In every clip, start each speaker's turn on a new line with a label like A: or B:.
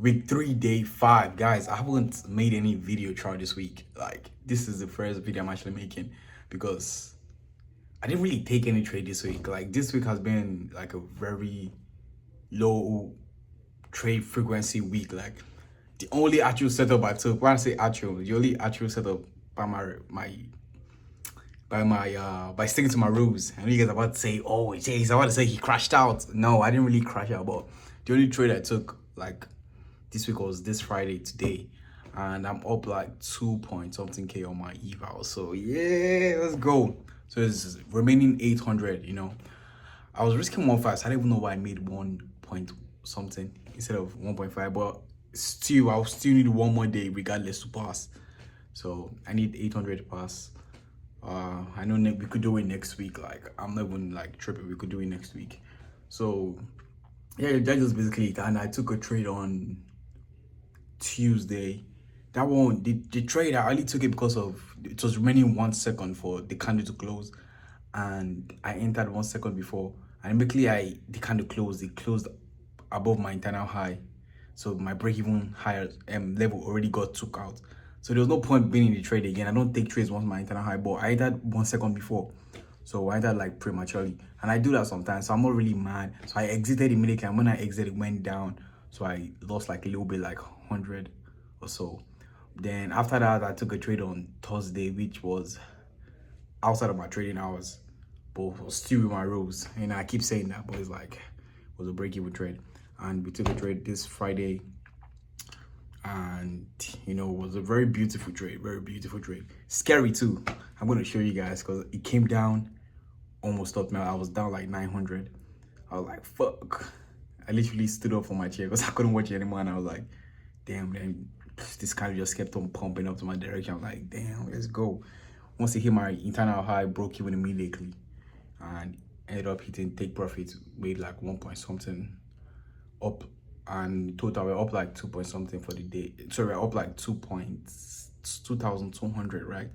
A: Week 3, day 5. Guys, I haven't made any video throughout this week. Like, this is the first video I'm actually making because I didn't really take any trade this week. Like, this week has been like a very low trade frequency week. Like, the only actual setup I took, when I say actual, the only actual setup by by sticking to my rules. I know you guys are about to say, oh, he's about to say he crashed out. No, I didn't really crash out, but the only trade I took like this week was this Friday today, and I'm up like 2 point something K on my eval. So yeah, let's go. So it's remaining 800. I was risking 1.5. I don't even know why I made 1 point something instead of 1.5, but still I'll still need one more day regardless to pass. So I need 800 to pass. I know we could do it next week. Like, I'm not even like tripping. We could do it next week. So yeah, that is basically it. And I took a trade on Tuesday. That one, the trade, I only took it because of it was remaining 1 second for the candle to close, and I entered 1 second before, and immediately the candle closed. It closed above my internal high, so my break-even higher level already got took out. So there was no point being in the trade again. I don't take trades once my internal high, but I entered 1 second before, so I entered like prematurely, and I do that sometimes. So I'm not really mad. So I exited immediately, and when I exited, it went down. So I lost like a little bit, like 100 or so. Then after that, I took a trade on Thursday, which was outside of my trading hours, but was still with my rules. And I keep saying that, but it's like, it was a break-even trade. And we took a trade this Friday, and it was a very beautiful trade, very beautiful trade. Scary too. I'm going to show you guys because it came down, almost up. Now I was down like 900. I was like, fuck. I literally stood up from my chair because I couldn't watch it anymore, and I was like, damn. Then this kind of just kept on pumping up to my direction. I'm like, damn, let's go. Once it hit my internal high, broke even immediately, and ended up hitting take profit, made like 1 point something up, and total we're up like 2 point something for the day. So we're up like 2,200, right,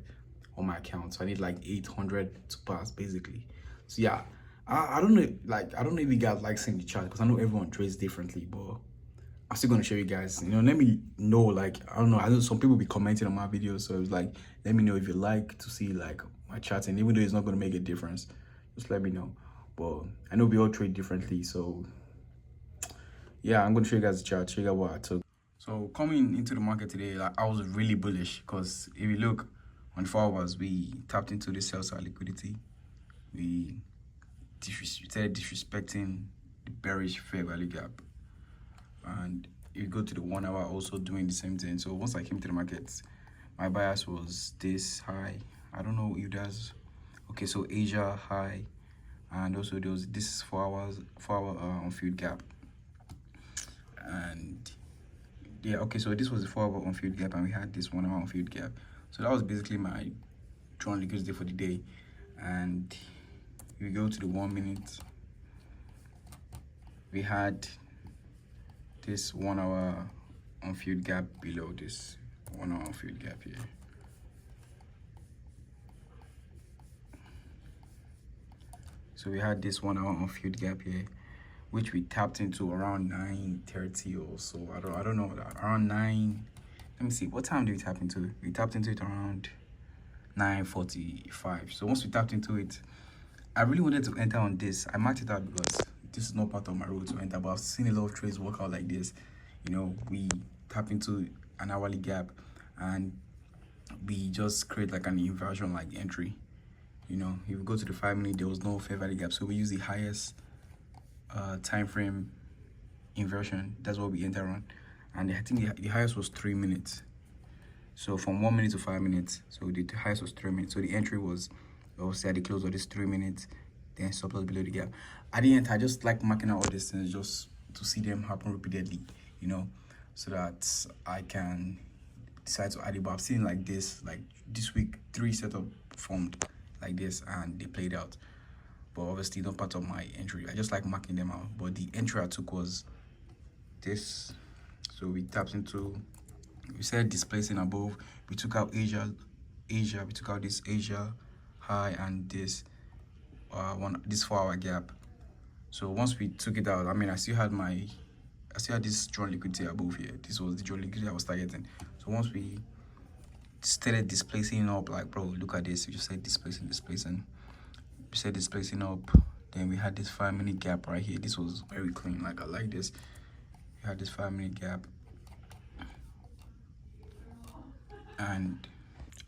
A: on my account. So I need like 800 to pass basically. So yeah, I don't know, like I don't know if you guys like seeing the chart because I know everyone trades differently, but I'm still gonna show you guys. Let me know. Like, I don't know. I know some people be commenting on my videos, so it's like, let me know if you like to see like my charts, and even though it's not gonna make a difference, just let me know. But I know we all trade differently, so yeah, I'm gonna show you guys the chart. Show you guys what I took. So coming into the market today, like, I was really bullish because if you look on 4 hours, we tapped into the sell side liquidity. We started disrespecting the bearish fair value gap. And you go to the 1 hour, also doing the same thing. So once I came to the market, my bias was this high. I don't know if there's okay. So Asia high, and also there was this 4 hour on field gap, and yeah, okay. So this was the 4 hour on field gap, and we had this 1 hour on field gap. So that was basically my drawn liquidity for the day. And if we go to the 1 minute, we had this 1 hour on field gap below this 1 hour on field gap here. So we had this 1 hour on field gap here, which we tapped into around 9:30 or so. I don't know, around 9. Let me see, what time did we tap into it? We tapped into it around 9:45. So once we tapped into it, I really wanted to enter on this. I marked it out because this is not part of my rule to enter, but I've seen a lot of trades work out like this. We tap into an hourly gap, and we just create like an inversion like entry. If you go to the 5 minute, there was no fair value gap, so we use the highest time frame inversion. That's what we enter on, and I think the highest was 3 minutes. So from 1 minute to 5 minutes, so the highest was 3 minutes. So the entry was obviously at the close of this 3 minutes, then stop loss below the gap. At the end, I just like marking out all these things just to see them happen repeatedly, so that I can decide to add it. But I've seen like this week, 3 setup formed like this, and they played out. But obviously not part of my entry. I just like marking them out. But the entry I took was this. So we tapped into, we said displacing above. We took out Asia. We took out this Asia high and this this 4 hour gap. So once we took it out, I still had my I still had this drawn liquidity above here. This was the drawn liquidity I was targeting. So once we started displacing up, like, bro, look at this. We just said displacing. We said displacing up. Then we had this 5-minute gap right here. This was very clean. Like, I like this. We had this 5-minute gap. And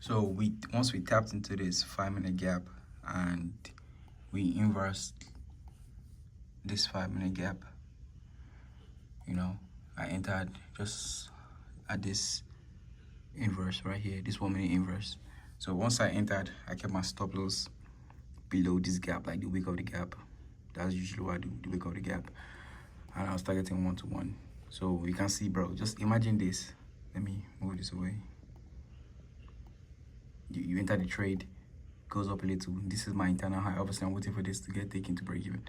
A: so once we tapped into this 5-minute gap and we inversed this 5-minute gap, you know, I entered just at this inverse right here, this 1-minute inverse. So once I entered, I kept my stop loss below this gap, like the wick of the gap. That's usually what I do, the wick of the gap. And I was targeting 1-to-1. So you can see, bro, just imagine this. Let me move this away. You enter the trade, goes up a little. This is my internal high. Obviously, I'm waiting for this to get taken to break even.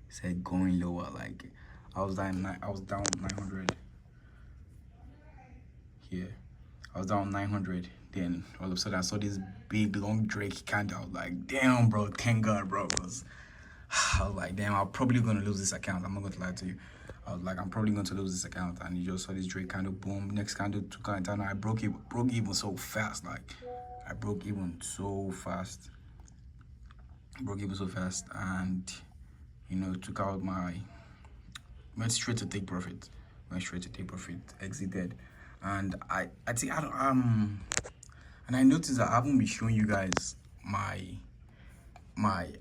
A: It said going lower. Like, I was down 900 here. I was down 900. Then all of a sudden, I saw this big long Drake candle. Like, damn, bro, thank God, bro. I was like, damn, I'm probably gonna lose this account. I'm not gonna lie to you. I was like, I'm probably going to lose this account. And you just saw this Drake candle, boom. Next candle, 2 candle. I broke even so fast. Like, I broke even so fast. And, you know, took out went straight to take profit. Exited. And I think and I noticed that I haven't been showing you guys my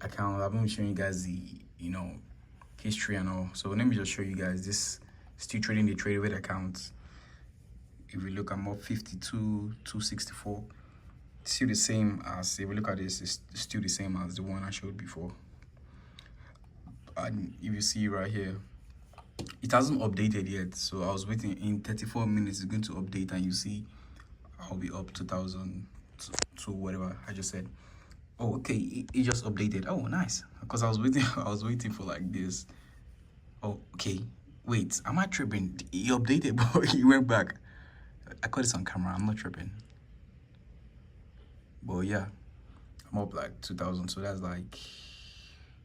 A: account. I haven't been showing you guys the, you know, history and all. So let me just show you guys this. Still trading the Tradeway account. If we look, I'm up 52,264. Still the same as, if we look at this, it's still the same as the one I showed before. And if you see right here, it hasn't updated yet. So I was waiting. In 34 minutes it's going to update, and you see I'll be up 2,000 to whatever I just said. Oh, okay, it just updated. Oh, nice. Because I was waiting for like this. Oh, okay. Wait, am I tripping? He updated, but he went back. I caught this on camera. I'm not tripping. But yeah, I'm up like 2,000. So that's like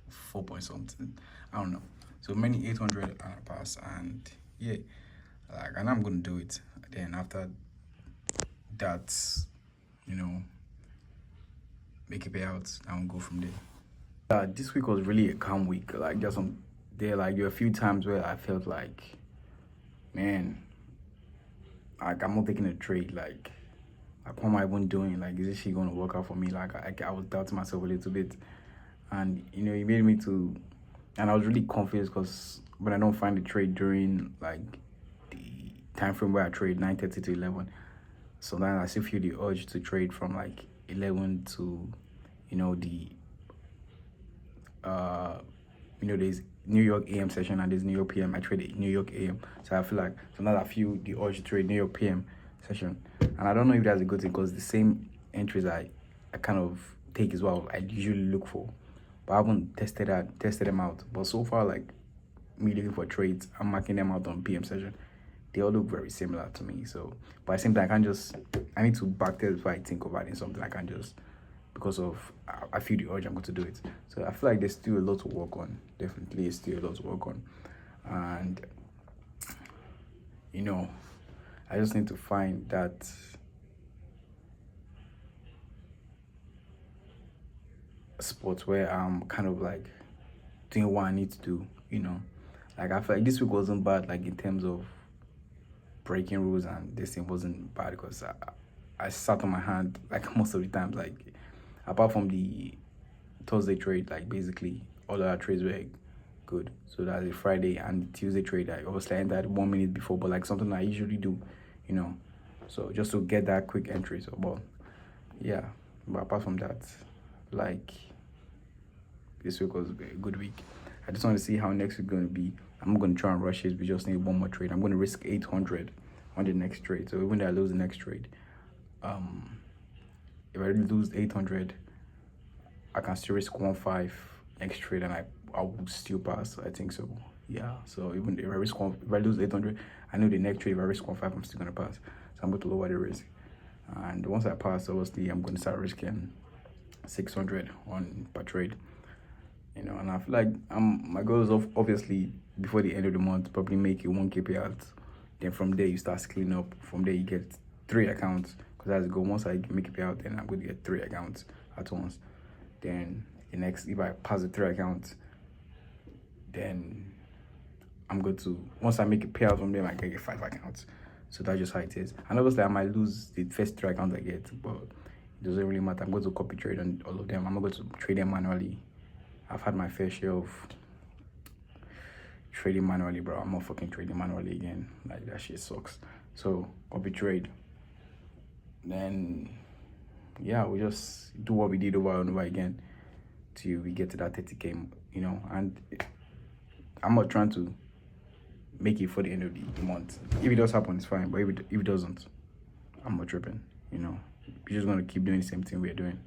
A: 4 point something. I don't know. So many 800 and I pass, and yeah, like, and I'm gonna do it. Then after that, you know, make it pay out, and we'll go from there. This week was really a calm week. Like, there were a few times where I felt like, man, like, I'm not taking a trade. Like, what am I even doing? Like, is this shit gonna work out for me? Like, I was doubting myself a little bit, and you know, it made me to, and I was really confused because when I don't find the trade during like the time frame where I trade 9:30 to 11, so then I still feel the urge to trade from like 11 to, you know, there's New York AM session and there's New York PM. I trade New York AM, so I feel like sometimes I feel the urge to trade New York PM session, and I don't know if that's a good thing because the same entries I kind of take as well, I usually look for, but I haven't tested them out. But so far, like, me looking for trades, I'm marking them out on PM session. They all look very similar to me. So, but at the same time, I need to backtest before I think of adding something. I can't just, because of, I feel the urge, I'm going to do it. So I feel like there's still a lot to work on. Definitely still a lot to work on. And, you know, I just need to find that spot where I'm kind of like doing what I need to do, you know. Like, I feel like this week wasn't bad, like, in terms of breaking rules, and this thing wasn't bad because I sat on my hand like most of the times. Like, apart from the Thursday trade, like, basically all other trades were good. So that's a Friday and the Tuesday trade. I obviously entered 1 minute before, but like something I usually do, you know. So just to get that quick entry. So, but yeah, but apart from that, like, this week was a good week. I just want to see how next week going to be. I'm going to try and rush it. We just need one more trade. I'm going to risk 800 on the next trade. So even though I lose the next trade, if I lose 800, I can still risk 1.5 next trade, and I will still pass. I think so. Yeah. So even if I lose 800, I know the next trade, if I risk 1.5, I'm still going to pass. So I'm going to lower the risk. And once I pass, obviously, I'm going to start risking 600 on per trade. You know, and I feel like my goal is obviously before the end of the month, probably make a 1K payout. Then from there you start scaling up. From there you get 3 accounts, because that's the goal. Once I make a payout, then I'm going to get 3 accounts at once. Then the next, if I pass the 3 accounts, then I'm going to, once I make a payout from them, I can get 5 accounts. So that's just how it is. And obviously I might lose the first 3 accounts I get, but it doesn't really matter. I'm going to copy trade on all of them. I'm not going to trade them manually. I've had my fair share of trading manually, bro. I'm not fucking trading manually again. Like, that shit sucks. So copy trade. Then yeah, we just do what we did over and over again till we get to that 30K, you know. And I'm not trying to make it for the end of the month. If it does happen, it's fine. But if it doesn't, I'm not tripping, you know. We're just gonna keep doing the same thing we're doing.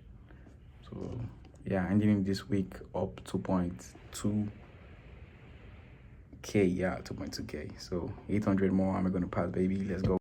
A: So yeah, ending this week up 2.2K. Yeah, 2.2K. So 800 more. I'm gonna pass, baby. Let's go.